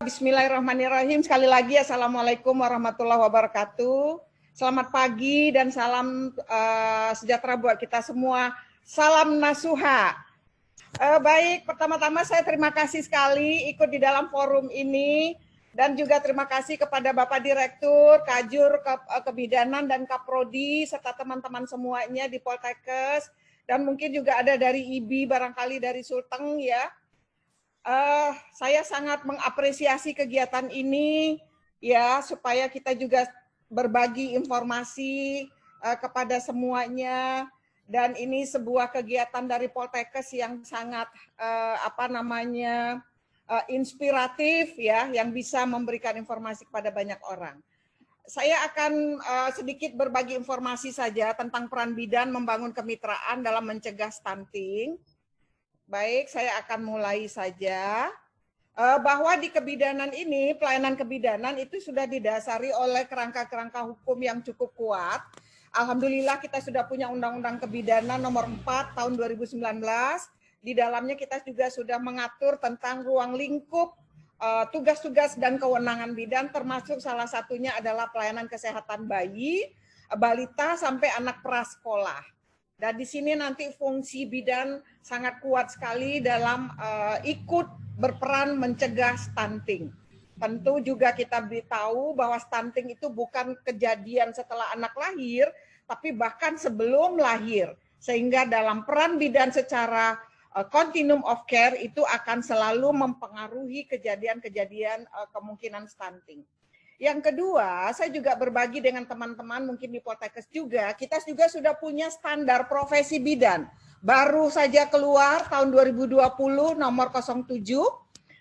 Bismillahirrahmanirrahim. Sekali lagi Assalamualaikum warahmatullahi wabarakatuh. Selamat pagi dan salam sejahtera buat kita semua. Salam Nasuha. Baik, pertama-tama saya terima kasih sekali ikut di dalam forum ini dan juga terima kasih kepada Bapak Direktur, Kajur, Kebidanan dan Kaprodi serta teman-teman semuanya di Poltekkes dan mungkin juga ada dari IBI, barangkali dari Sulteng ya. Saya sangat mengapresiasi kegiatan ini ya, supaya kita juga berbagi informasi kepada semuanya, dan ini sebuah kegiatan dari Poltekkes yang sangat inspiratif ya, yang bisa memberikan informasi kepada banyak orang. Saya akan sedikit berbagi informasi saja tentang peran bidan membangun kemitraan dalam mencegah stunting. Baik, saya akan mulai saja. Bahwa di kebidanan ini, pelayanan kebidanan itu sudah didasari oleh kerangka-kerangka hukum yang cukup kuat. Alhamdulillah kita sudah punya Undang-Undang Kebidanan nomor 4 tahun 2019. Di dalamnya kita juga sudah mengatur tentang ruang lingkup, tugas-tugas dan kewenangan bidan, termasuk salah satunya adalah pelayanan kesehatan bayi, balita sampai anak prasekolah. Dan di sini nanti fungsi bidan sangat kuat sekali dalam ikut berperan mencegah stunting. Tentu juga kita tahu bahwa stunting itu bukan kejadian setelah anak lahir, tapi bahkan sebelum lahir. Sehingga dalam peran bidan secara continuum of care itu akan selalu mempengaruhi kejadian-kejadian kemungkinan stunting. Yang kedua, saya juga berbagi dengan teman-teman mungkin di Poltekkes juga, kita juga sudah punya standar profesi bidan. Baru saja keluar tahun 2020 nomor 07,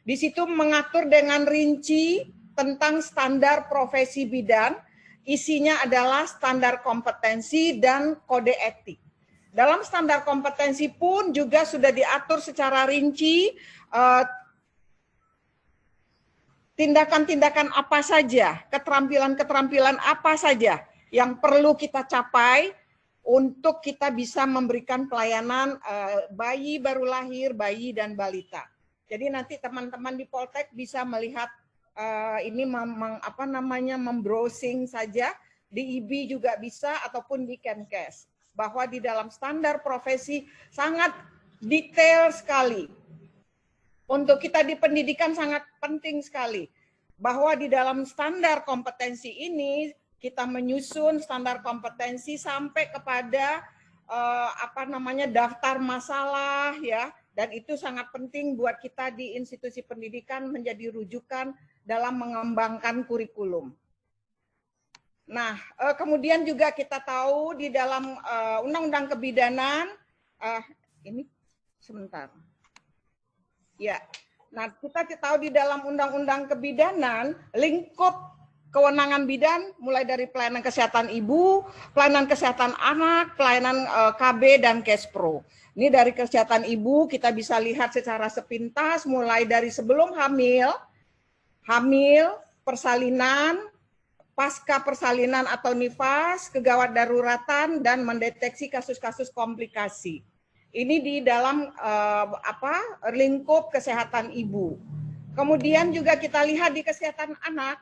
di situ mengatur dengan rinci tentang standar profesi bidan, isinya adalah standar kompetensi dan kode etik. Dalam standar kompetensi pun juga sudah diatur secara rinci tindakan-tindakan apa saja, keterampilan-keterampilan apa saja yang perlu kita capai untuk kita bisa memberikan pelayanan bayi baru lahir, bayi dan balita. Jadi nanti teman-teman di Poltek bisa melihat ini membrowsing saja, di IBI juga bisa ataupun di Kemenkes. Bahwa di dalam standar profesi sangat detail sekali. Untuk kita di pendidikan sangat penting sekali bahwa di dalam standar kompetensi ini kita menyusun standar kompetensi sampai kepada daftar masalah ya, dan itu sangat penting buat kita di institusi pendidikan menjadi rujukan dalam mengembangkan kurikulum. Nah, kemudian juga kita tahu di dalam Undang-Undang Kebidanan ini sebentar. Ya, nah kita tahu di dalam Undang-Undang Kebidanan, lingkup kewenangan bidan mulai dari pelayanan kesehatan ibu, pelayanan kesehatan anak, pelayanan KB dan Kespro. Ini dari kesehatan ibu kita bisa lihat secara sepintas mulai dari sebelum hamil, persalinan, pasca persalinan atau nifas, kegawat daruratan dan mendeteksi kasus-kasus komplikasi. Ini di dalam lingkup kesehatan ibu. Kemudian juga kita lihat di kesehatan anak,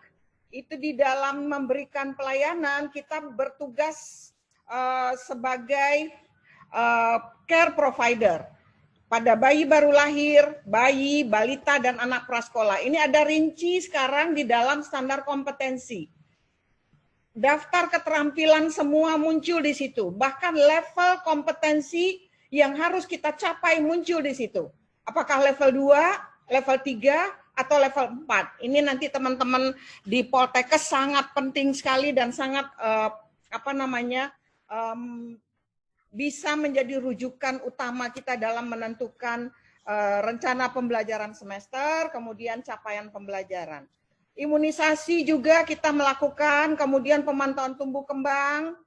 itu di dalam memberikan pelayanan kita bertugas sebagai care provider pada bayi baru lahir, bayi, balita dan anak prasekolah. Ini ada rinci sekarang di dalam standar kompetensi. Daftar keterampilan semua muncul di situ, bahkan level kompetensi yang harus kita capai muncul di situ. Apakah level 2, level 3, atau level 4. Ini nanti teman-teman di Poltekkes sangat penting sekali dan sangat bisa menjadi rujukan utama kita dalam menentukan rencana pembelajaran semester, kemudian capaian pembelajaran. Imunisasi juga kita melakukan, kemudian pemantauan tumbuh kembang,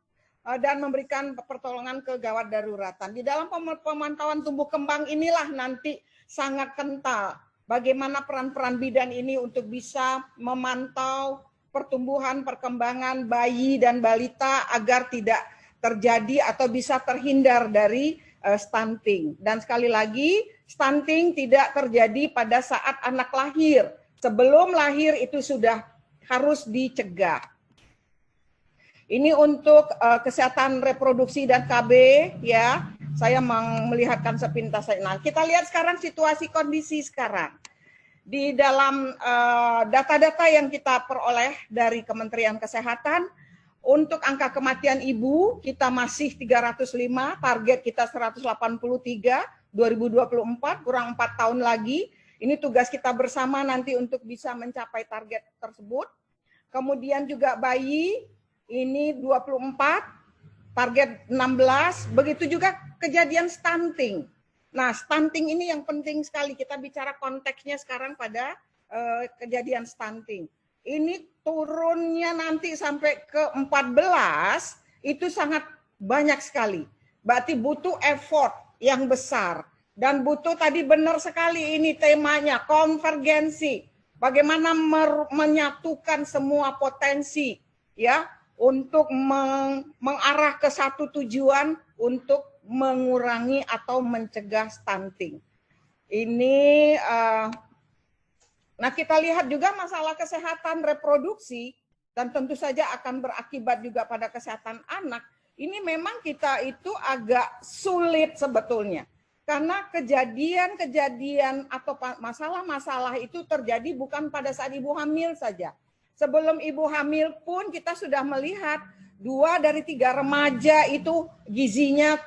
dan memberikan pertolongan ke gawat daruratan. Di dalam pemantauan tumbuh kembang inilah nanti sangat kental bagaimana peran-peran bidan ini untuk bisa memantau pertumbuhan perkembangan bayi dan balita agar tidak terjadi atau bisa terhindar dari stunting. Dan sekali lagi, stunting tidak terjadi pada saat anak lahir, Sebelum lahir itu sudah harus dicegah. Ini untuk kesehatan reproduksi dan KB ya. Saya melihatkan sepintas. Nah, kita lihat sekarang situasi kondisi sekarang. Di dalam data-data yang kita peroleh dari Kementerian Kesehatan, untuk angka kematian ibu kita masih 305, target kita 183, 2024, kurang 4 tahun lagi. Ini tugas kita bersama nanti untuk bisa mencapai target tersebut. Kemudian juga bayi, ini 24, target 16, begitu juga kejadian stunting. Nah, stunting ini yang penting sekali, kita bicara konteksnya sekarang pada kejadian stunting. Ini turunnya nanti sampai ke 14, itu sangat banyak sekali. Berarti butuh effort yang besar. Dan butuh tadi benar sekali ini temanya, konvergensi. Bagaimana menyatukan semua potensi ya untuk mengarah ke satu tujuan untuk mengurangi atau mencegah stunting. Ini nah kita lihat juga masalah kesehatan reproduksi dan tentu saja akan berakibat juga pada kesehatan anak. Ini memang kita itu agak sulit sebetulnya. Karena kejadian-kejadian atau masalah-masalah itu terjadi bukan pada saat ibu hamil saja. Sebelum ibu hamil pun kita sudah melihat 2 dari 3 remaja itu gizinya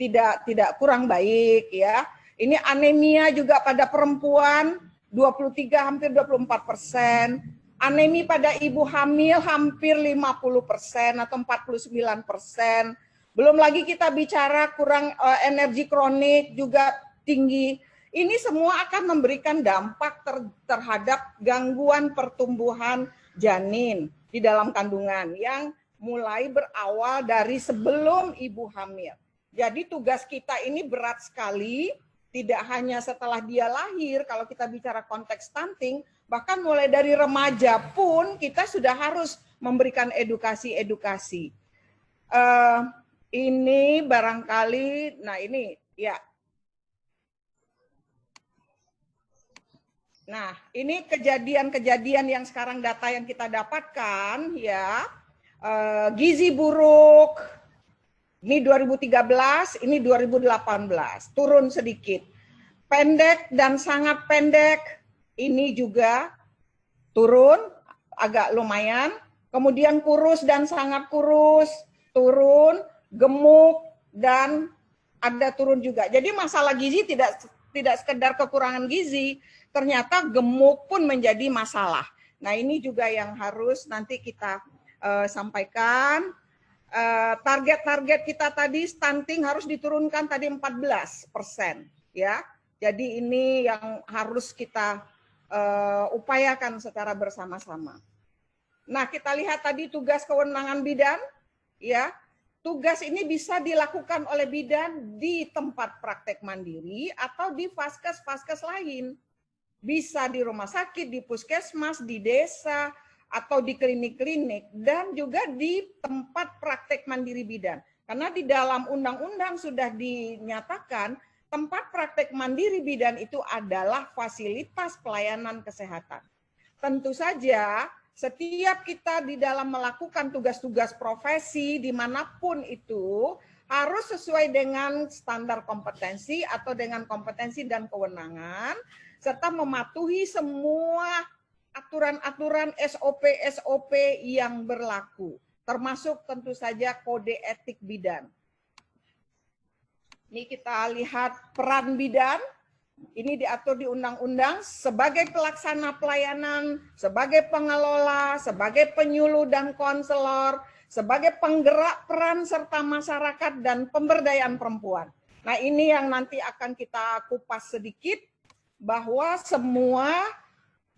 tidak kurang baik ya. Ini anemia juga pada perempuan 23 hampir 24%. Anemi pada ibu hamil hampir 50% atau 49%. Belum lagi kita bicara kurang energi kronik juga tinggi. Ini semua akan memberikan dampak terhadap gangguan pertumbuhan janin di dalam kandungan yang mulai berawal dari sebelum ibu hamil. Jadi tugas kita ini berat sekali, tidak hanya setelah dia lahir, kalau kita bicara konteks stunting, bahkan mulai dari remaja pun kita sudah harus memberikan edukasi-edukasi. Ini barangkali, nah ini ya. Nah, ini kejadian-kejadian yang sekarang data yang kita dapatkan ya. Gizi buruk, ini 2013, ini 2018, turun sedikit. Pendek dan sangat pendek, ini juga turun, agak lumayan. Kemudian kurus dan sangat kurus, turun, gemuk, dan ada turun juga. Jadi masalah gizi tidak sekedar kekurangan gizi, ternyata gemuk pun menjadi masalah. Nah ini juga yang harus nanti kita sampaikan. Target-target kita tadi stunting harus diturunkan tadi 14% ya. Jadi ini yang harus kita upayakan secara bersama-sama. Nah kita lihat tadi tugas kewenangan bidan ya. Tugas ini bisa dilakukan oleh bidan di tempat praktek mandiri atau di vaskes-vaskes lain. Bisa di rumah sakit, di puskesmas, di desa, atau di klinik-klinik, dan juga di tempat praktek mandiri bidan. Karena di dalam undang-undang sudah dinyatakan tempat praktek mandiri bidan itu adalah fasilitas pelayanan kesehatan. Tentu saja setiap kita di dalam melakukan tugas-tugas profesi dimanapun itu harus sesuai dengan standar kompetensi atau dengan kompetensi dan kewenangan, serta mematuhi semua aturan-aturan SOP-SOP yang berlaku, termasuk tentu saja kode etik bidan. Ini kita lihat peran bidan. Ini diatur di undang-undang sebagai pelaksana pelayanan, sebagai pengelola, sebagai penyuluh dan konselor, sebagai penggerak peran serta masyarakat dan pemberdayaan perempuan. Nah ini yang nanti akan kita kupas sedikit, bahwa semua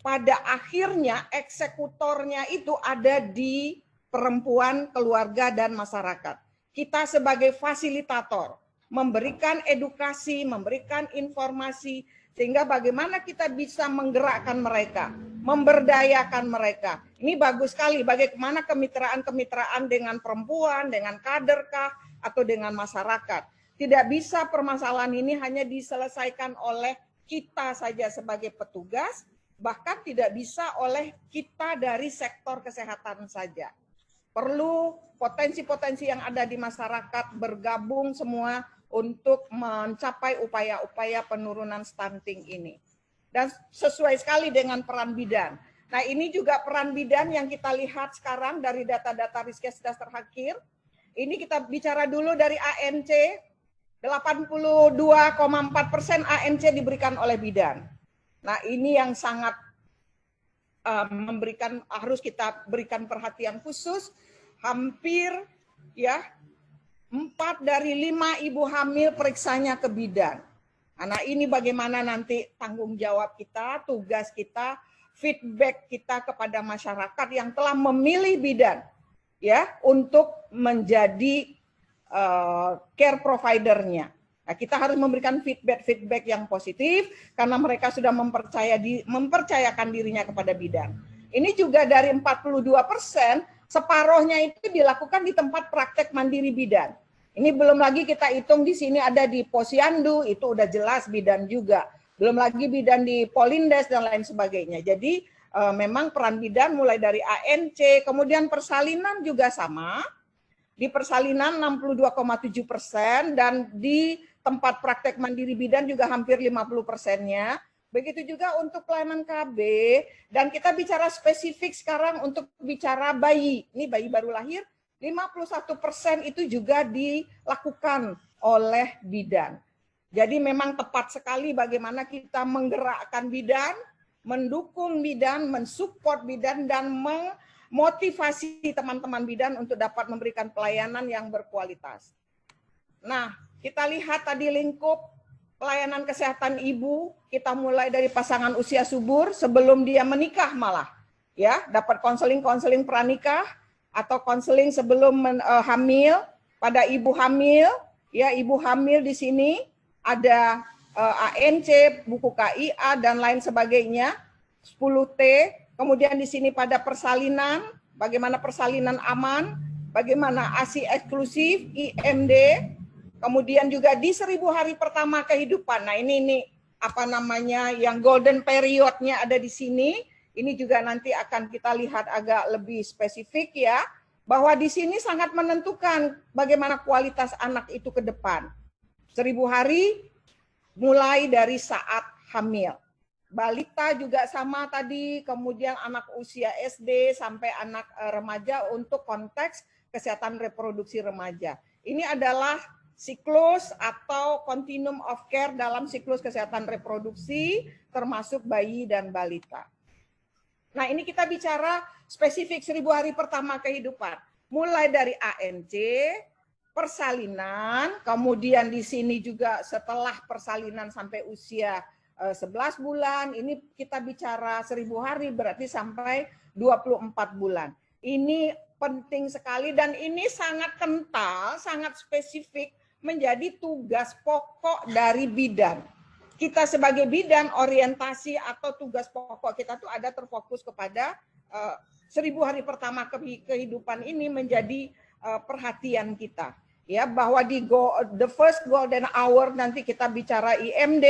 pada akhirnya eksekutornya itu ada di perempuan, keluarga, dan masyarakat. Kita sebagai fasilitator, memberikan edukasi, memberikan informasi, sehingga bagaimana kita bisa menggerakkan mereka, memberdayakan mereka. Ini bagus sekali, bagaimana kemitraan-kemitraan dengan perempuan, dengan kaderkah, atau dengan masyarakat. Tidak bisa permasalahan ini hanya diselesaikan oleh kita saja sebagai petugas, bahkan tidak bisa oleh kita dari sektor kesehatan saja. Perlu potensi-potensi yang ada di masyarakat bergabung semua untuk mencapai upaya-upaya penurunan stunting ini. Dan sesuai sekali dengan peran bidan. Nah, ini juga peran bidan yang kita lihat sekarang dari data-data Riskesdas terakhir. Ini kita bicara dulu dari ANC, 82,4% ANC diberikan oleh bidan. Nah, ini yang sangat harus kita berikan perhatian khusus. Hampir ya 4 dari 5 ibu hamil periksanya ke bidan. Nah, ini bagaimana nanti tanggung jawab kita, tugas kita, feedback kita kepada masyarakat yang telah memilih bidan ya untuk menjadi care providernya. Nah, kita harus memberikan feedback yang positif karena mereka sudah mempercayakan dirinya kepada bidan. Ini juga dari 42%, separuhnya itu dilakukan di tempat praktek mandiri bidan. Ini belum lagi kita hitung di sini ada di Posyandu, itu udah jelas bidan juga. Belum lagi bidan di Polindes dan lain sebagainya. Jadi memang peran bidan mulai dari ANC, kemudian persalinan juga sama. Di persalinan 62,7% dan di tempat praktek mandiri bidan juga hampir 50%-nya. Begitu juga untuk pelayanan KB, dan kita bicara spesifik sekarang untuk bicara bayi. Ini bayi baru lahir, 51% itu juga dilakukan oleh bidan. Jadi memang tepat sekali bagaimana kita menggerakkan bidan, mendukung bidan, mensupport bidan, dan memotivasi teman-teman bidan untuk dapat memberikan pelayanan yang berkualitas. Nah, kita lihat tadi lingkup pelayanan kesehatan ibu, kita mulai dari pasangan usia subur sebelum dia menikah malah. Ya, dapat konseling pranikah atau konseling sebelum hamil, pada ibu hamil, ya ibu hamil di sini ada ANC, buku KIA dan lain sebagainya, 10T. Kemudian di sini pada persalinan, bagaimana persalinan aman, bagaimana ASI eksklusif, IMD, kemudian juga di 1000 hari pertama kehidupan. Nah, ini apa namanya yang golden periodnya ada di sini. Ini juga nanti akan kita lihat agak lebih spesifik ya, bahwa di sini sangat menentukan bagaimana kualitas anak itu ke depan. 1000 hari mulai dari saat hamil. Balita juga sama tadi, kemudian anak usia SD sampai anak remaja untuk konteks kesehatan reproduksi remaja. Ini adalah siklus atau continuum of care dalam siklus kesehatan reproduksi termasuk bayi dan balita. Nah, ini kita bicara spesifik 1000 hari pertama kehidupan. Mulai dari ANC, persalinan, kemudian di sini juga setelah persalinan sampai usia 11 bulan, ini kita bicara 1000 hari berarti sampai 24 bulan. Ini penting sekali dan ini sangat kental, sangat spesifik menjadi tugas pokok dari bidan. Kita sebagai bidan, orientasi atau tugas pokok kita tuh ada terfokus kepada 1000 hari pertama kehidupan ini menjadi perhatian kita. Ya, bahwa di the first golden hour nanti kita bicara IMD,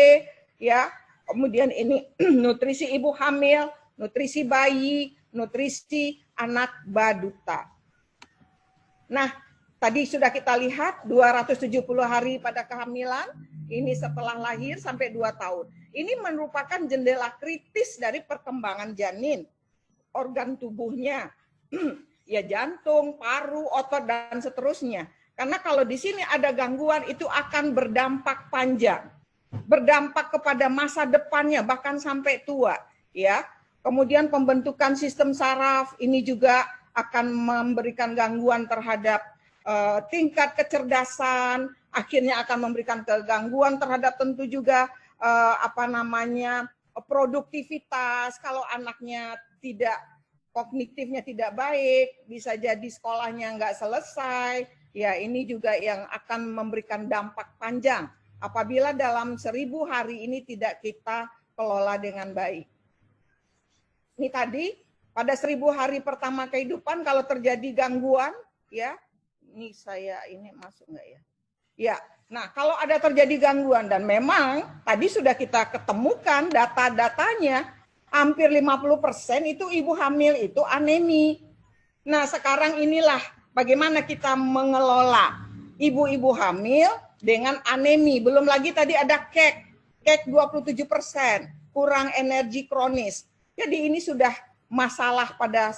ya, kemudian ini nutrisi ibu hamil, nutrisi bayi, nutrisi anak baduta. Nah, tadi sudah kita lihat 270 hari pada kehamilan, ini setelah lahir sampai 2 tahun. Ini merupakan jendela kritis dari perkembangan janin, organ tubuhnya, ya jantung, paru, otot, dan seterusnya. Karena kalau di sini ada gangguan itu akan berdampak panjang, berdampak kepada masa depannya bahkan sampai tua, ya. Kemudian pembentukan sistem saraf ini juga akan memberikan gangguan terhadap tingkat kecerdasan, akhirnya akan memberikan kegangguan terhadap tentu juga produktivitas. Kalau anaknya tidak kognitifnya tidak baik, bisa jadi sekolahnya nggak selesai. Ya, ini juga yang akan memberikan dampak panjang apabila dalam 1000 hari ini tidak kita kelola dengan baik. Ini tadi pada 1000 hari pertama kehidupan kalau terjadi gangguan, ya, ini masuk nggak ya? Ya, Nah, kalau ada terjadi gangguan dan memang tadi sudah kita ketemukan data-datanya, hampir 50% itu ibu hamil itu anemi. Nah, sekarang inilah bagaimana kita mengelola ibu-ibu hamil dengan anemi. Belum lagi tadi ada kek 27%, kurang energi kronis. Jadi ini sudah masalah pada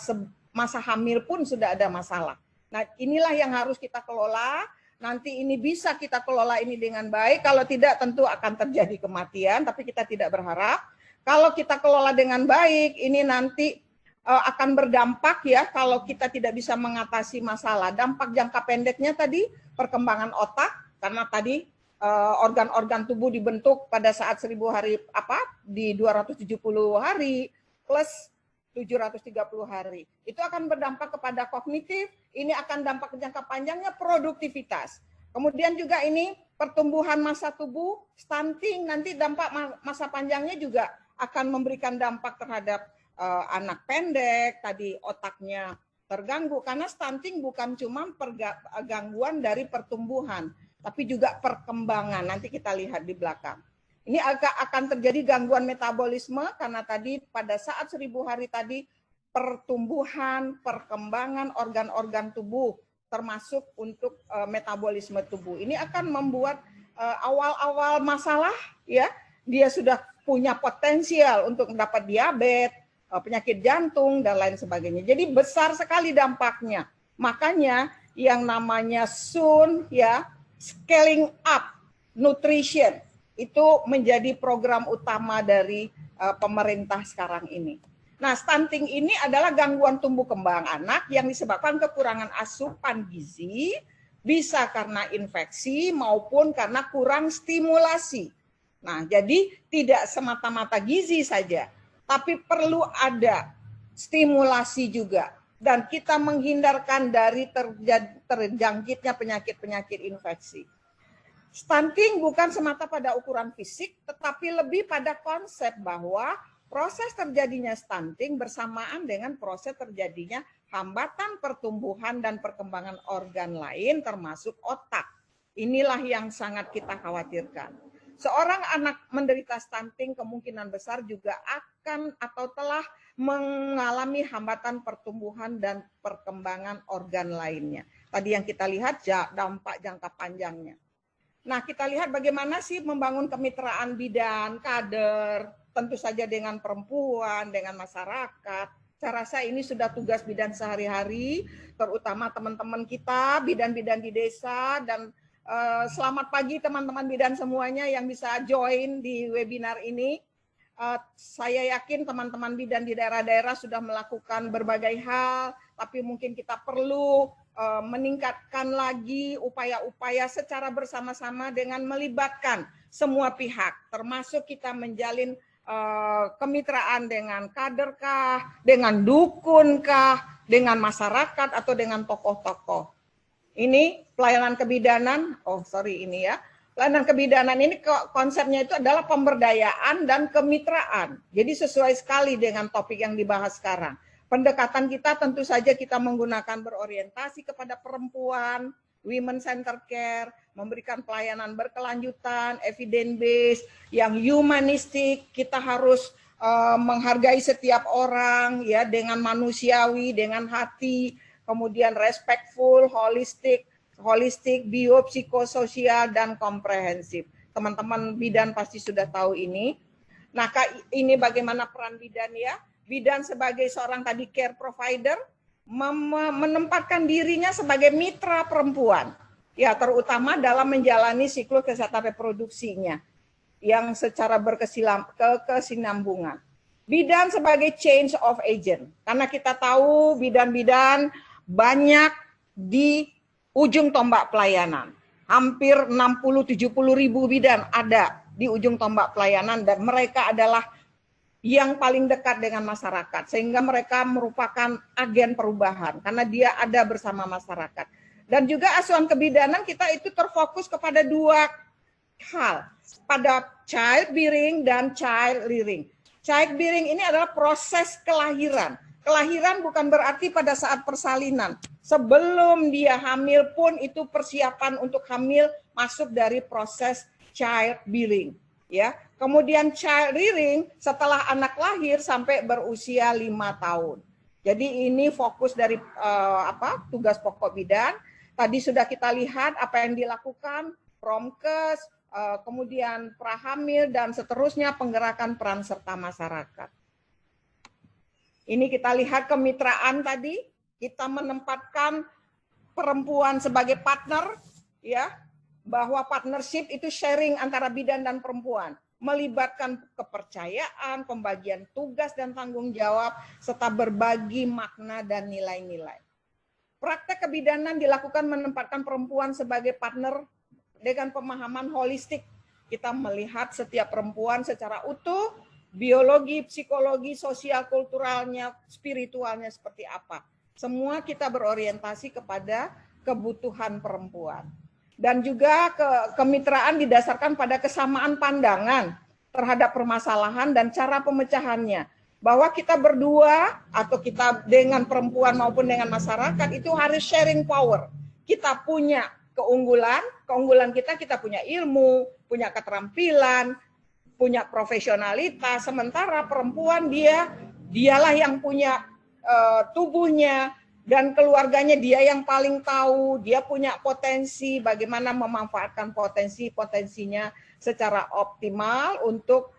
masa hamil pun sudah ada masalah. Nah, inilah yang harus kita kelola. Nanti ini bisa kita kelola ini dengan baik. Kalau tidak tentu akan terjadi kematian, tapi kita tidak berharap. Kalau kita kelola dengan baik, ini nanti akan berdampak ya kalau kita tidak bisa mengatasi masalah. Dampak jangka pendeknya tadi perkembangan otak, karena tadi organ-organ tubuh dibentuk pada saat 1000 hari di 270 hari plus 730 hari. Itu akan berdampak kepada kognitif, ini akan dampak jangka panjangnya produktivitas. Kemudian juga ini pertumbuhan massa tubuh, stunting, nanti dampak masa panjangnya juga akan memberikan dampak terhadap anak pendek, tadi otaknya terganggu, karena stunting bukan cuma gangguan dari pertumbuhan, tapi juga perkembangan, nanti kita lihat di belakang. Ini akan terjadi gangguan metabolisme karena tadi pada saat 1000 hari tadi pertumbuhan, perkembangan organ-organ tubuh termasuk untuk metabolisme tubuh. Ini akan membuat awal-awal masalah ya, dia sudah punya potensial untuk mendapat diabetes, penyakit jantung dan lain sebagainya. Jadi besar sekali dampaknya. Makanya yang namanya SUN ya, scaling up nutrition itu menjadi program utama dari pemerintah sekarang ini. Nah, stunting ini adalah gangguan tumbuh kembang anak yang disebabkan kekurangan asupan gizi, bisa karena infeksi maupun karena kurang stimulasi. Nah, jadi tidak semata-mata gizi saja, tapi perlu ada stimulasi juga. Dan kita menghindarkan dari terjangkitnya penyakit-penyakit infeksi. Stunting bukan semata pada ukuran fisik, tetapi lebih pada konsep bahwa proses terjadinya stunting bersamaan dengan proses terjadinya hambatan pertumbuhan dan perkembangan organ lain termasuk otak. Inilah yang sangat kita khawatirkan. Seorang anak menderita stunting kemungkinan besar juga akan atau telah mengalami hambatan pertumbuhan dan perkembangan organ lainnya. Tadi yang kita lihat dampak jangka panjangnya. Nah, kita lihat bagaimana sih membangun kemitraan bidan, kader, tentu saja dengan perempuan, dengan masyarakat. Saya rasa ini sudah tugas bidan sehari-hari, terutama teman-teman kita, bidan-bidan di desa, dan selamat pagi teman-teman bidan semuanya yang bisa join di webinar ini. Saya yakin teman-teman bidan di daerah-daerah sudah melakukan berbagai hal, tapi mungkin kita perlu meningkatkan lagi upaya-upaya secara bersama-sama dengan melibatkan semua pihak, termasuk kita menjalin kemitraan dengan kaderkah, dengan dukunkah, dengan masyarakat atau dengan tokoh-tokoh. Ini pelayanan kebidanan, pelayanan kebidanan ini konsepnya itu adalah pemberdayaan dan kemitraan. Jadi sesuai sekali dengan topik yang dibahas sekarang. Pendekatan kita tentu saja kita menggunakan berorientasi kepada perempuan, women center care, memberikan pelayanan berkelanjutan, evidence based, yang humanistik. Kita harus menghargai setiap orang ya dengan manusiawi, dengan hati, kemudian respectful, holistik, biopsikososial dan komprehensif. Teman-teman bidan pasti sudah tahu ini. Nah, ini bagaimana peran bidan ya? Bidan sebagai seorang tadi care provider menempatkan dirinya sebagai mitra perempuan, ya terutama dalam menjalani siklus kesehatan reproduksinya yang secara berkesinambungan. Bidan sebagai change of agent, karena kita tahu bidan-bidan banyak di ujung tombak pelayanan. Hampir 60-70 ribu bidan ada di ujung tombak pelayanan dan mereka adalah yang paling dekat dengan masyarakat, sehingga mereka merupakan agen perubahan karena dia ada bersama masyarakat. Dan juga asuhan kebidanan kita itu terfokus kepada dua hal, pada childbearing dan child rearing. Childbearing ini adalah proses kelahiran, Kelahiran bukan berarti pada saat persalinan. Sebelum dia hamil pun itu persiapan untuk hamil masuk dari proses childbearing. Ya, kemudian child rearing setelah anak lahir sampai berusia 5 tahun. Jadi ini fokus dari tugas pokok bidan. Tadi sudah kita lihat apa yang dilakukan, promkes, kemudian prahamil dan seterusnya penggerakan peran serta masyarakat. Ini kita lihat kemitraan tadi, kita menempatkan perempuan sebagai partner, ya, bahwa partnership itu sharing antara bidan dan perempuan, melibatkan kepercayaan, pembagian tugas dan tanggung jawab, serta berbagi makna dan nilai-nilai. Praktek kebidanan dilakukan menempatkan perempuan sebagai partner dengan pemahaman holistik. Kita melihat setiap perempuan secara utuh, biologi, psikologi, sosial, kulturalnya, spiritualnya seperti apa. Semua kita berorientasi kepada kebutuhan perempuan. Dan juga kemitraan didasarkan pada kesamaan pandangan terhadap permasalahan dan cara pemecahannya. Bahwa kita berdua atau kita dengan perempuan maupun dengan masyarakat itu harus sharing power. Kita punya keunggulan kita punya ilmu, punya keterampilan, punya profesionalitas, sementara perempuan dialah yang punya tubuhnya dan keluarganya, dia yang paling tahu, dia punya potensi bagaimana memanfaatkan potensinya secara optimal untuk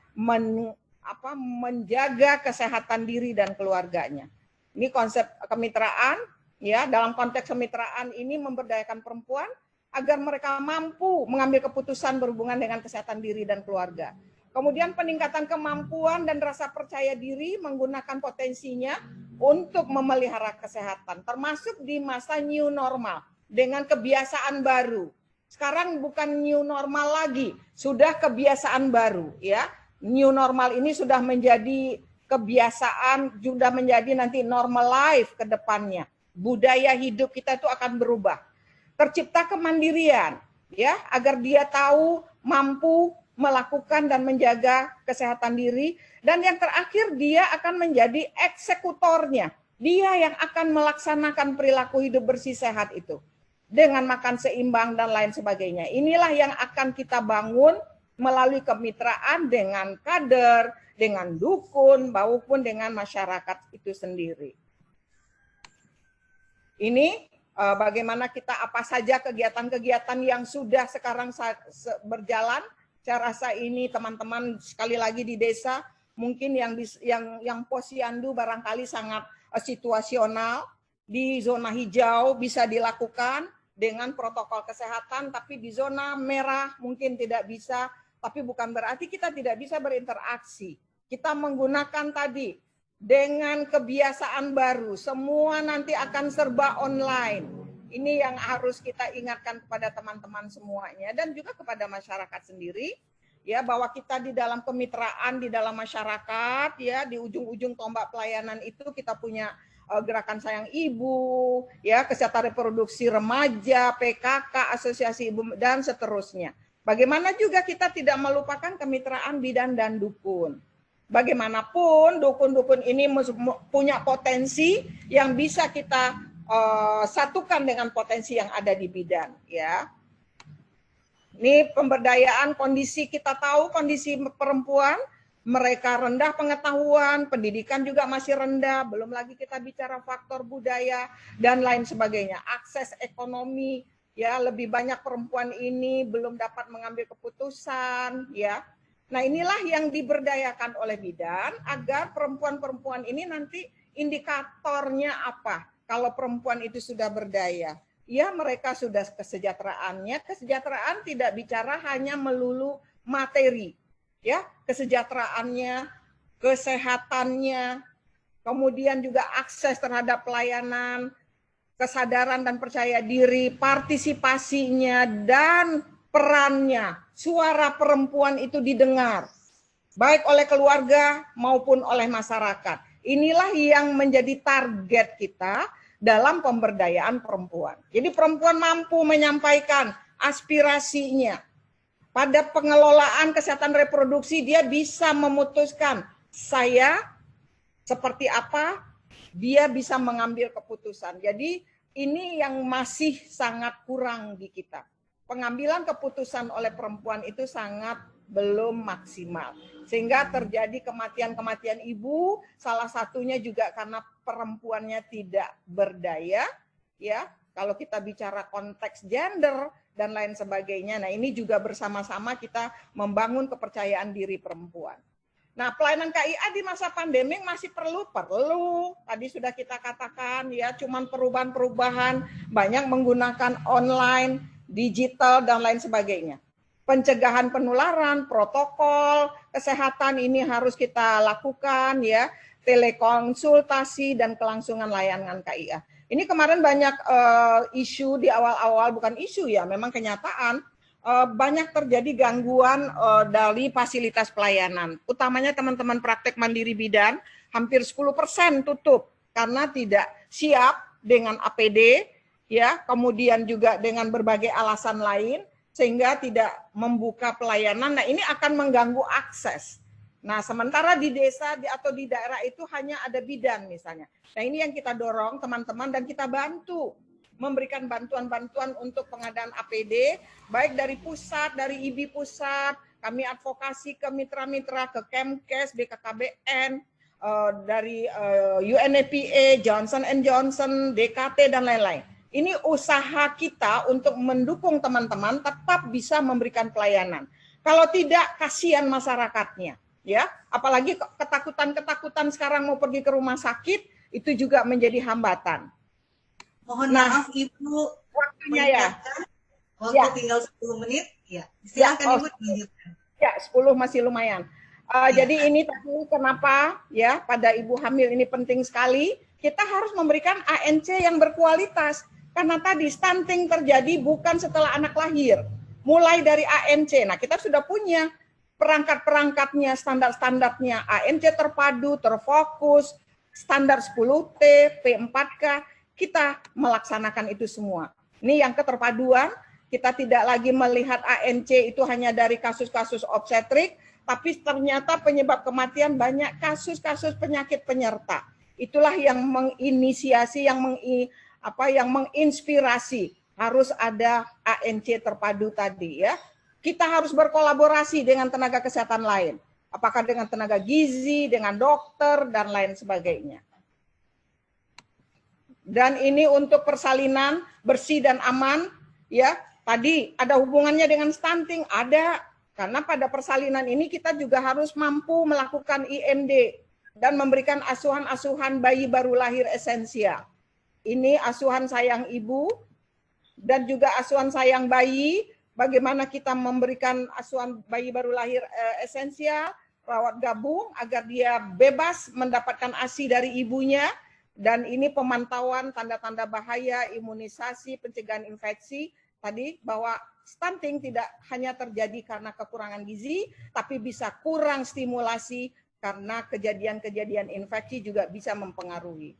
menjaga kesehatan diri dan keluarganya. Ini konsep kemitraan, ya, dalam konteks kemitraan ini memberdayakan perempuan agar mereka mampu mengambil keputusan berhubungan dengan kesehatan diri dan keluarga. Kemudian peningkatan kemampuan dan rasa percaya diri menggunakan potensinya untuk memelihara kesehatan, termasuk di masa new normal dengan kebiasaan baru. Sekarang bukan new normal lagi, sudah kebiasaan baru, ya. New normal ini sudah menjadi kebiasaan, sudah menjadi nanti normal life ke depannya. Budaya hidup kita itu akan berubah. Tercipta kemandirian, ya, agar dia tahu mampu melakukan dan menjaga kesehatan diri, dan yang terakhir dia akan menjadi eksekutornya. Dia yang akan melaksanakan perilaku hidup bersih sehat itu dengan makan seimbang dan lain sebagainya. Inilah yang akan kita bangun melalui kemitraan dengan kader, dengan dukun, maupun dengan masyarakat itu sendiri. Ini bagaimana kita apa saja kegiatan-kegiatan yang sudah sekarang berjalan. Saya rasa ini teman-teman sekali lagi di desa mungkin yang posyandu barangkali sangat situasional, di zona hijau bisa dilakukan dengan protokol kesehatan, tapi di zona merah mungkin tidak bisa, tapi bukan berarti kita tidak bisa berinteraksi. Kita menggunakan tadi dengan kebiasaan baru, semua nanti akan serba online. Ini yang harus kita ingatkan kepada teman-teman semuanya dan juga kepada masyarakat sendiri, ya, bahwa kita di dalam kemitraan, di dalam masyarakat, ya, di ujung-ujung tombak pelayanan itu kita punya gerakan sayang ibu, ya, kesehatan reproduksi remaja, PKK, asosiasi ibu dan seterusnya. Bagaimana juga kita tidak melupakan kemitraan bidan dan dukun. Bagaimanapun dukun-dukun ini punya potensi yang bisa kita satukan dengan potensi yang ada di bidan, ya. Ini pemberdayaan, kondisi kita tahu kondisi perempuan, mereka rendah pengetahuan, pendidikan juga masih rendah, belum lagi kita bicara faktor budaya dan lain sebagainya. Akses ekonomi, ya, lebih banyak perempuan ini belum dapat mengambil keputusan, ya. Nah, inilah yang diberdayakan oleh bidan agar perempuan-perempuan ini nanti indikatornya apa? Kalau perempuan itu sudah berdaya, ya mereka sudah kesejahteraan tidak bicara hanya melulu materi, ya, kesejahteraannya, kesehatannya, kemudian juga akses terhadap pelayanan, kesadaran dan percaya diri, partisipasinya dan perannya, suara perempuan itu didengar, baik oleh keluarga maupun oleh masyarakat. Inilah yang menjadi target kita dalam pemberdayaan perempuan. Jadi perempuan mampu menyampaikan aspirasinya. Pada pengelolaan kesehatan reproduksi dia bisa memutuskan saya seperti apa, dia bisa mengambil keputusan. Jadi ini yang masih sangat kurang di kita. Pengambilan keputusan oleh perempuan itu sangat belum maksimal. Sehingga terjadi kematian-kematian ibu, salah satunya juga karena perempuannya tidak berdaya, ya. Kalau kita bicara konteks gender dan lain sebagainya. Nah, ini juga bersama-sama kita membangun kepercayaan diri perempuan. Nah, pelayanan KIA di masa pandemi masih perlu. Tadi sudah kita katakan ya, cuman perubahan-perubahan, banyak menggunakan online, digital dan lain sebagainya. Pencegahan penularan, protokol kesehatan ini harus kita lakukan ya, telekonsultasi dan kelangsungan layanan KIA. Ini kemarin banyak isu di awal-awal, bukan isu ya, memang kenyataan. Banyak terjadi gangguan dari fasilitas pelayanan, utamanya teman-teman praktek mandiri bidan, hampir 10% tutup karena tidak siap dengan APD, ya, kemudian juga dengan berbagai alasan lain, sehingga tidak membuka pelayanan. Nah, ini akan mengganggu akses. Nah, sementara di desa atau di daerah itu hanya ada bidan misalnya. Nah, ini yang kita dorong teman-teman dan kita bantu memberikan bantuan-bantuan untuk pengadaan APD, baik dari pusat, dari IBI pusat, kami advokasi ke mitra-mitra, ke Kemkes, BKKBN, dari UNFPA, Johnson & Johnson, DKT, dan lain-lain. Ini usaha kita untuk mendukung teman-teman tetap bisa memberikan pelayanan. Kalau tidak, kasihan masyarakatnya. Ya, apalagi ketakutan-ketakutan sekarang mau pergi ke rumah sakit, itu juga menjadi hambatan. Mohon maaf Ibu, waktunya ya. Waktu tinggal 10 menit, ya. Silakan Ibu lanjutkan. Ya, 10 masih lumayan. Jadi ini tadi kenapa ya pada ibu hamil ini penting sekali, kita harus memberikan ANC yang berkualitas. Karena tadi stunting terjadi bukan setelah anak lahir, mulai dari ANC. Nah, kita sudah punya perangkat-perangkatnya, standar-standarnya, ANC terpadu, terfokus, standar 10T, P4K, kita melaksanakan itu semua. Ini yang keterpaduan, kita tidak lagi melihat ANC itu hanya dari kasus-kasus obstetrik, tapi ternyata penyebab kematian banyak kasus-kasus penyakit penyerta. Itulah yang menginisiasi, yang menginspirasi, harus ada ANC terpadu tadi ya. Kita harus berkolaborasi dengan tenaga kesehatan lain. Apakah dengan tenaga gizi, dengan dokter, dan lain sebagainya. Dan ini untuk persalinan bersih dan aman, ya. Tadi ada hubungannya dengan stunting, ada. Karena pada persalinan ini kita juga harus mampu melakukan IMD dan memberikan asuhan-asuhan bayi baru lahir esensial. Ini asuhan sayang ibu dan juga asuhan sayang bayi. Bagaimana kita memberikan asuhan bayi baru lahir esensial, rawat gabung agar dia bebas mendapatkan ASI dari ibunya. Dan ini pemantauan tanda-tanda bahaya, imunisasi, pencegahan infeksi. Tadi bahwa stunting tidak hanya terjadi karena kekurangan gizi, tapi bisa kurang stimulasi karena kejadian-kejadian infeksi juga bisa mempengaruhi.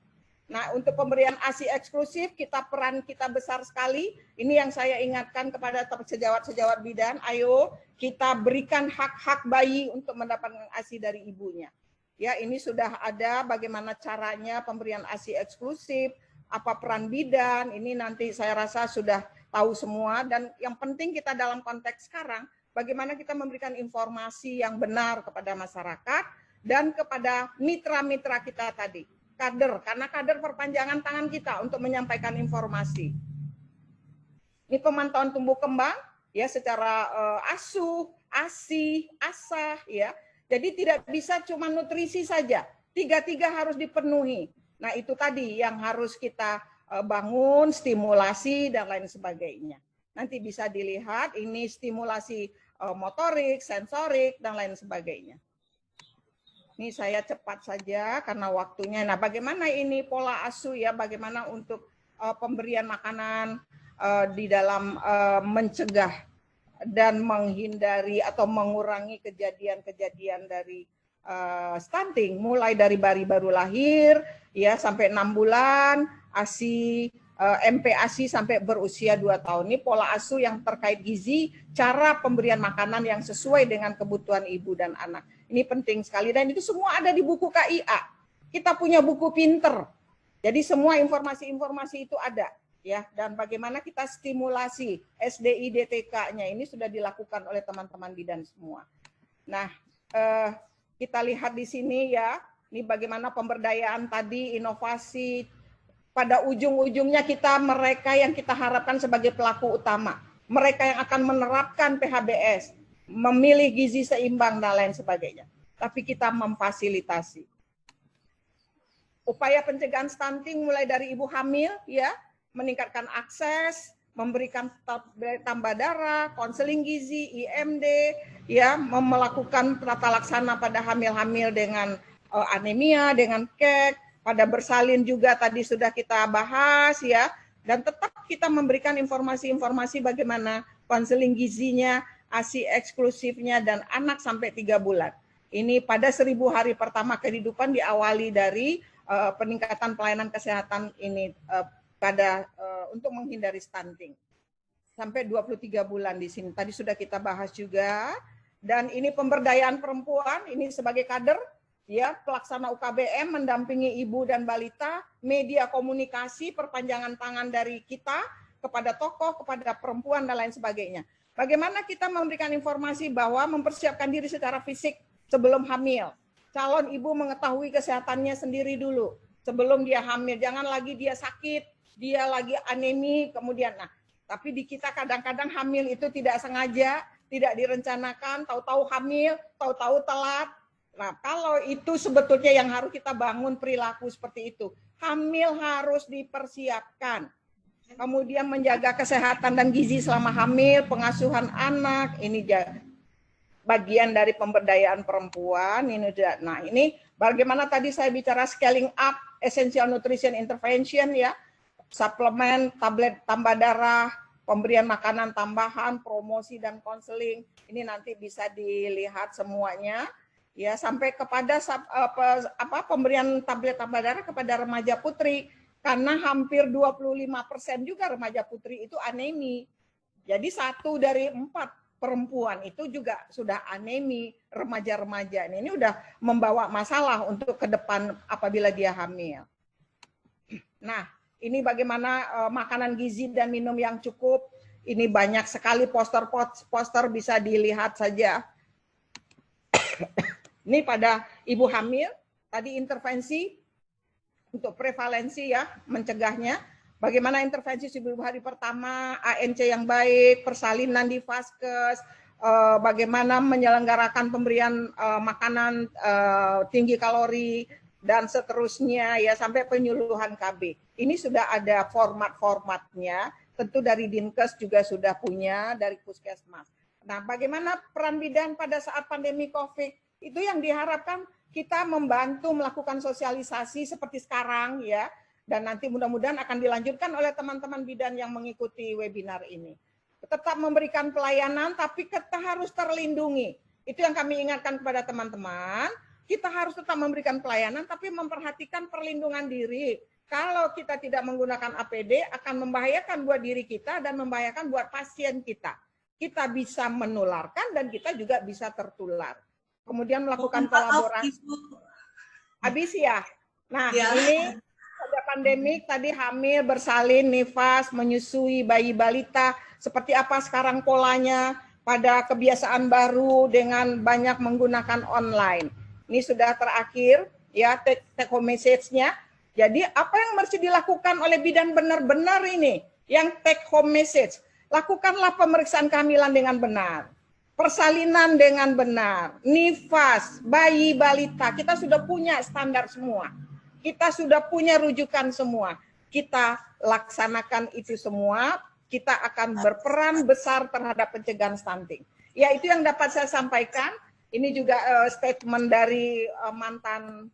Nah, untuk pemberian ASI eksklusif, peran kita besar sekali. Ini yang saya ingatkan kepada sejawat-sejawat bidan, ayo kita berikan hak-hak bayi untuk mendapatkan ASI dari ibunya. Ya, ini sudah ada bagaimana caranya pemberian ASI eksklusif, apa peran bidan, ini nanti saya rasa sudah tahu semua. Dan yang penting kita dalam konteks sekarang, bagaimana kita memberikan informasi yang benar kepada masyarakat dan kepada mitra-mitra kita tadi. Kader, karena kader perpanjangan tangan kita untuk menyampaikan informasi. Ini pemantauan tumbuh kembang ya secara asuh, ASI, ASAH ya. Jadi tidak bisa cuma nutrisi saja. Tiga-tiga harus dipenuhi. Nah, itu tadi yang harus kita bangun, stimulasi dan lain sebagainya. Nanti bisa dilihat ini stimulasi motorik, sensorik dan lain sebagainya. Ini saya cepat saja karena waktunya. Nah, bagaimana ini pola asuh ya, bagaimana untuk pemberian makanan di dalam mencegah dan menghindari atau mengurangi kejadian-kejadian dari stunting, mulai dari bayi baru lahir ya sampai 6 bulan, ASI, MPASI sampai berusia 2 tahun. Ini pola asuh yang terkait gizi, cara pemberian makanan yang sesuai dengan kebutuhan ibu dan anak. Ini penting sekali dan itu semua ada di buku KIA. Kita punya buku pinter Jadi semua informasi-informasi itu ada, ya. Dan bagaimana kita stimulasi SDI DTK-nya ini sudah dilakukan oleh teman-teman bidan semua. Nah, kita lihat di sini ya, ini bagaimana pemberdayaan tadi, inovasi. Pada ujung-ujungnya mereka yang kita harapkan sebagai pelaku utama. Mereka yang akan menerapkan PHBS, memilih gizi seimbang dan lain sebagainya. Tapi kita memfasilitasi. Upaya pencegahan stunting mulai dari ibu hamil, ya, meningkatkan akses, memberikan tambah darah, konseling gizi, IMD, ya, melakukan tata laksana pada hamil-hamil dengan anemia, dengan KEK, pada bersalin juga tadi sudah kita bahas, ya, dan tetap kita memberikan informasi-informasi bagaimana konseling gizinya, ASI eksklusifnya, dan anak sampai 3 bulan. Ini pada 1000 hari pertama kehidupan diawali dari peningkatan pelayanan kesehatan ini untuk menghindari stunting. Sampai 23 bulan di sini. Tadi sudah kita bahas juga. Dan ini pemberdayaan perempuan, ini sebagai kader, ya, pelaksana UKBM mendampingi ibu dan balita, media komunikasi, perpanjangan tangan dari kita kepada tokoh, kepada perempuan, dan lain sebagainya. Bagaimana kita memberikan informasi bahwa mempersiapkan diri secara fisik sebelum hamil. Calon ibu mengetahui kesehatannya sendiri dulu sebelum dia hamil. Jangan lagi dia sakit, dia lagi anemi, kemudian, nah, tapi di kita kadang-kadang hamil itu tidak sengaja, tidak direncanakan, tahu-tahu hamil, tahu-tahu telat. Nah, kalau itu sebetulnya yang harus kita bangun perilaku seperti itu. Hamil harus dipersiapkan. Kemudian menjaga kesehatan dan gizi selama hamil, pengasuhan anak, ini bagian dari pemberdayaan perempuan. Nah, ini bagaimana tadi saya bicara scaling up essential nutrition intervention, ya. Suplemen, tablet tambah darah, pemberian makanan tambahan, promosi dan konseling. Ini nanti bisa dilihat semuanya. Ya, sampai kepada pemberian tablet tambah darah kepada remaja putri, karena hampir 25% juga remaja putri itu anemi. Jadi 1 dari 4 perempuan itu juga sudah anemi, remaja-remaja. Ini udah membawa masalah untuk ke depan apabila dia hamil. Nah, ini bagaimana makanan gizi dan minum yang cukup. Ini banyak sekali poster bisa dilihat saja. Ini pada ibu hamil, tadi intervensi untuk prevalensi, ya, mencegahnya. Bagaimana intervensi 1000 hari pertama, ANC yang baik, persalinan di vaskes, bagaimana menyelenggarakan pemberian makanan tinggi kalori, dan seterusnya, ya, sampai penyuluhan KB. Ini sudah ada format-formatnya, tentu dari Dinkes juga sudah punya, dari Puskesmas. Nah, bagaimana peran bidan pada saat pandemi COVID? Itu yang diharapkan kita membantu melakukan sosialisasi seperti sekarang, ya, dan nanti mudah-mudahan akan dilanjutkan oleh teman-teman bidan yang mengikuti webinar ini. Tetap memberikan pelayanan, tapi kita harus terlindungi. Itu yang kami ingatkan kepada teman-teman, kita harus tetap memberikan pelayanan, tapi memperhatikan perlindungan diri. Kalau kita tidak menggunakan APD, akan membahayakan buat diri kita dan membahayakan buat pasien kita. Kita bisa menularkan dan kita juga bisa tertular. Kemudian melakukan kolaborasi. Habis ya. Nah, ini pada pandemik tadi hamil, bersalin, nifas, menyusui bayi balita. Seperti apa sekarang polanya pada kebiasaan baru dengan banyak menggunakan online. Ini sudah terakhir, ya, take home message-nya. Jadi apa yang mesti dilakukan oleh bidan benar-benar ini? Yang take home message. Lakukanlah pemeriksaan kehamilan dengan benar. Persalinan dengan benar, nifas, bayi, balita, kita sudah punya standar semua. Kita sudah punya rujukan semua. Kita laksanakan itu semua, kita akan berperan besar terhadap pencegahan stunting. Ya, itu yang dapat saya sampaikan. Ini juga statement dari mantan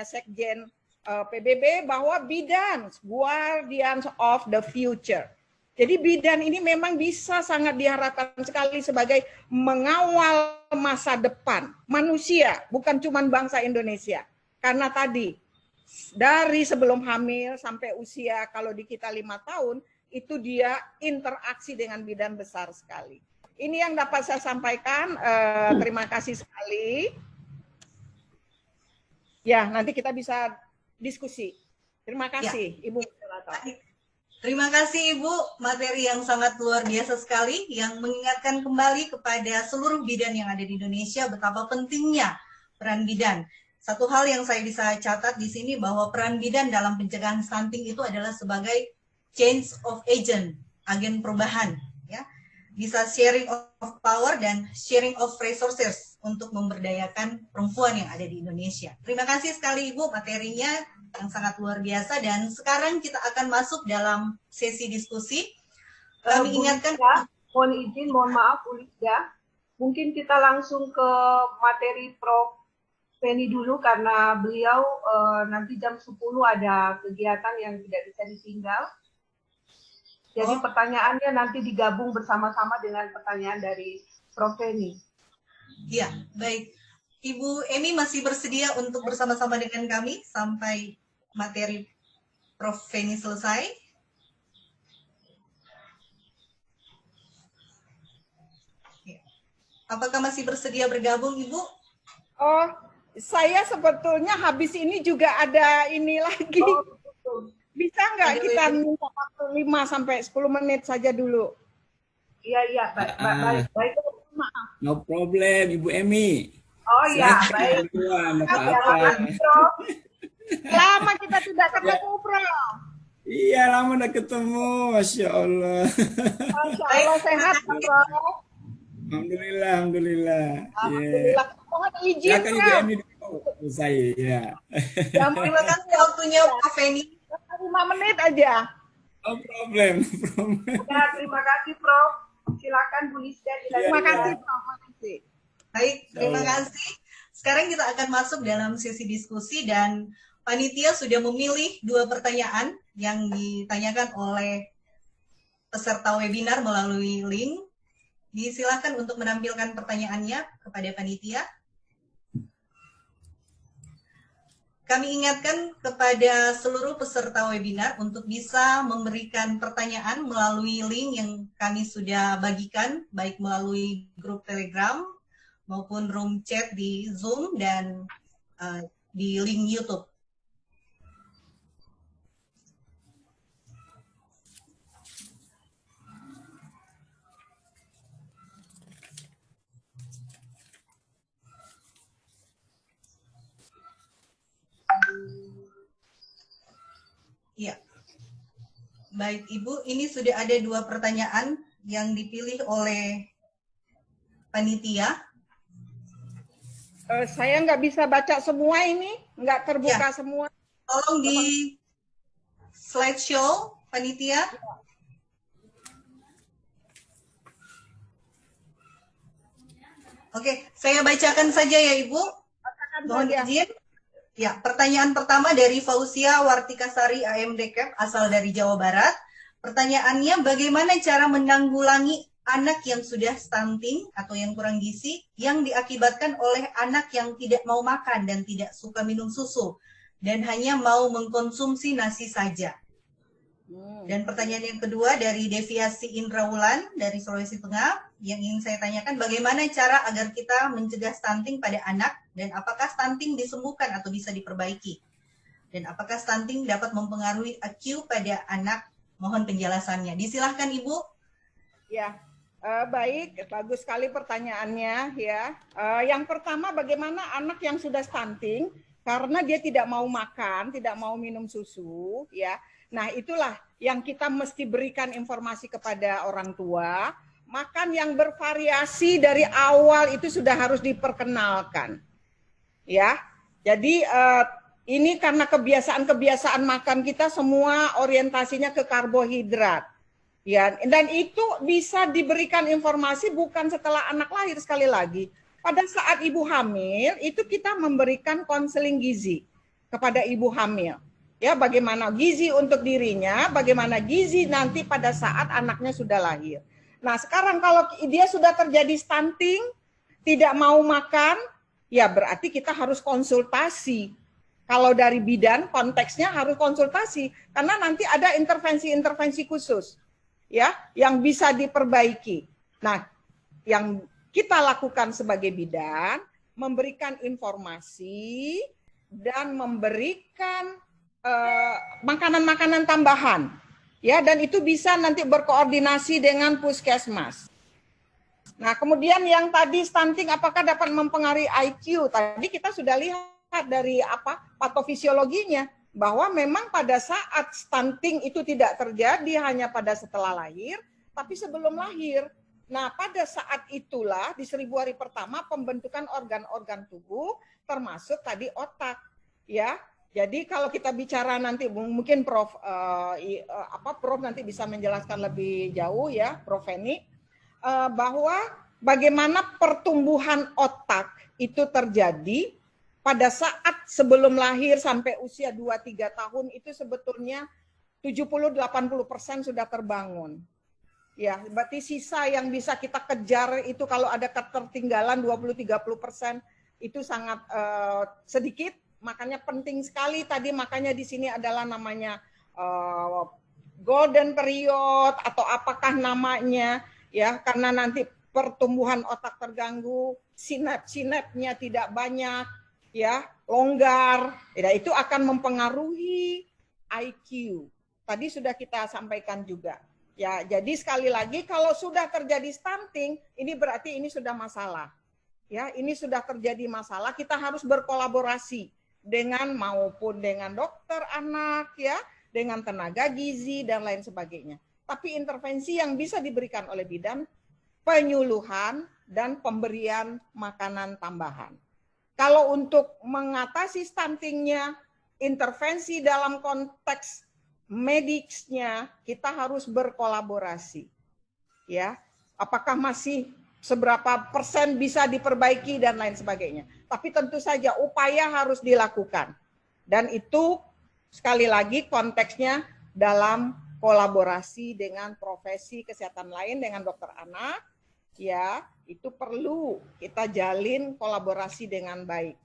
Sekjen PBB bahwa bidan, guardians of the future. Jadi bidan ini memang bisa sangat diharapkan sekali sebagai mengawal masa depan manusia, bukan cuma bangsa Indonesia. Karena tadi, dari sebelum hamil sampai usia, kalau di kita 5 tahun, itu dia interaksi dengan bidan besar sekali. Ini yang dapat saya sampaikan, terima kasih sekali. Ya, nanti kita bisa diskusi. Terima kasih, Ibu Moderator. Terima kasih Ibu, materi yang sangat luar biasa sekali yang mengingatkan kembali kepada seluruh bidan yang ada di Indonesia betapa pentingnya peran bidan. Satu hal yang saya bisa catat di sini bahwa peran bidan dalam pencegahan stunting itu adalah sebagai change of agent, agen perubahan, ya. Bisa sharing of power dan sharing of resources untuk memberdayakan perempuan yang ada di Indonesia. Terima kasih sekali Ibu, materinya yang sangat luar biasa, dan sekarang kita akan masuk dalam sesi diskusi. Kami ingatkan, mohon izin, mohon maaf Bu Lisda, mungkin kita langsung ke materi Prof. Feni dulu karena beliau nanti jam 10 ada kegiatan yang tidak bisa ditinggal. Jadi pertanyaannya nanti digabung bersama-sama dengan pertanyaan dari Prof. Feni. Ya, baik. Ibu Emi masih bersedia untuk bersama-sama dengan kami sampai materi Prof. Feni selesai? Ya. Apakah masih bersedia bergabung, Ibu? Oh, saya sebetulnya habis ini juga ada ini lagi. Bisa nggak kita minta waktu 5 sampai 10 menit saja dulu? Iya, baik. Maaf. No problem, Ibu Emi. Oh iya, baik. Lama kita tidak ketemu, Prof. Iya, lama udah ketemu, Masya Allah. Masya Allah, sehat, Prof. Alhamdulillah. Alhamdulillah. Mohon izin, Silakan Ibu Prof. Emi dulu, saya. Ya. Terima kasih waktunya Prof. Feni. 5 menit aja. No problem. Ya, terima kasih Prof. Silakan Bu Lisda. Terima kasih, Prof. Terima kasih. Baik, terima kasih. Sekarang kita akan masuk dalam sesi diskusi dan panitia sudah memilih 2 pertanyaan yang ditanyakan oleh peserta webinar melalui link. Disilakan untuk menampilkan pertanyaannya kepada panitia. Kami ingatkan kepada seluruh peserta webinar untuk bisa memberikan pertanyaan melalui link yang kami sudah bagikan, baik melalui grup Telegram maupun room chat di Zoom dan di link YouTube. Ya, baik Ibu, ini sudah ada 2 pertanyaan yang dipilih oleh panitia. Saya nggak bisa baca semua ini, nggak terbuka Ya. semua. Tolong di slideshow panitia. Oke, saya bacakan saja ya Ibu. Mohon izin. Ya, pertanyaan pertama dari Fauzia Wartikasari AMD Cap asal dari Jawa Barat. Pertanyaannya, bagaimana cara menanggulangi anak yang sudah stunting atau yang kurang gizi yang diakibatkan oleh anak yang tidak mau makan dan tidak suka minum susu dan hanya mau mengkonsumsi nasi saja. Dan pertanyaan yang kedua dari Deviasi Indrawulan dari Sulawesi Tengah yang ingin saya tanyakan, bagaimana cara agar kita mencegah stunting pada anak dan apakah stunting disembuhkan atau bisa diperbaiki? Dan apakah stunting dapat mempengaruhi IQ pada anak? Mohon penjelasannya. Disilahkan Ibu. Ya, baik, bagus sekali pertanyaannya ya. Yang pertama, bagaimana anak yang sudah stunting karena dia tidak mau makan, tidak mau minum susu, ya. Nah, itulah yang kita mesti berikan informasi kepada orang tua. Makan yang bervariasi dari awal itu sudah harus diperkenalkan. Ya. Jadi ini karena kebiasaan-kebiasaan makan kita semua orientasinya ke karbohidrat. Ya, dan itu bisa diberikan informasi bukan setelah anak lahir, sekali lagi. Pada saat ibu hamil itu kita memberikan konseling gizi kepada ibu hamil. Ya, bagaimana gizi untuk dirinya, bagaimana gizi nanti pada saat anaknya sudah lahir. Nah, sekarang kalau dia sudah terjadi stunting, tidak mau makan, ya berarti kita harus konsultasi. Kalau dari bidan, konteksnya harus konsultasi. Karena nanti ada intervensi-intervensi khusus, ya, yang bisa diperbaiki. Nah, yang kita lakukan sebagai bidan, memberikan informasi dan memberikan makanan-makanan tambahan, ya, dan itu bisa nanti berkoordinasi dengan puskesmas. Nah, kemudian yang tadi stunting apakah dapat mempengaruhi IQ? Tadi kita sudah lihat dari patofisiologinya bahwa memang pada saat stunting itu tidak terjadi hanya pada setelah lahir, tapi sebelum lahir. Nah, pada saat itulah di 1000 hari pertama pembentukan organ-organ tubuh termasuk tadi otak, ya. Jadi kalau kita bicara nanti mungkin Prof nanti bisa menjelaskan lebih jauh ya, Prof Feni, bahwa bagaimana pertumbuhan otak itu terjadi pada saat sebelum lahir sampai usia 2-3 tahun itu sebetulnya 70-80% sudah terbangun. Ya, berarti sisa yang bisa kita kejar itu kalau ada ketertinggalan 20-30% itu sangat sedikit, makanya penting sekali tadi, makanya di sini adalah namanya golden period atau apakah namanya, ya, karena nanti pertumbuhan otak terganggu, sinap-sinapnya tidak banyak, ya, longgar, ya, itu akan mempengaruhi IQ. Tadi sudah kita sampaikan juga. Ya, jadi sekali lagi kalau sudah terjadi stunting, ini berarti ini sudah masalah. Ya, ini sudah terjadi masalah, kita harus berkolaborasi dengan maupun dengan dokter anak, ya, dengan tenaga gizi dan lain sebagainya. Tapi intervensi yang bisa diberikan oleh bidan, penyuluhan dan pemberian makanan tambahan. Kalau untuk mengatasi stuntingnya, intervensi dalam konteks medisnya, kita harus berkolaborasi. Ya, apakah masih seberapa persen bisa diperbaiki dan lain sebagainya. Tapi tentu saja upaya harus dilakukan. Dan itu sekali lagi konteksnya dalam kolaborasi dengan profesi kesehatan lain, dengan dokter anak, ya, itu perlu kita jalin kolaborasi dengan baik.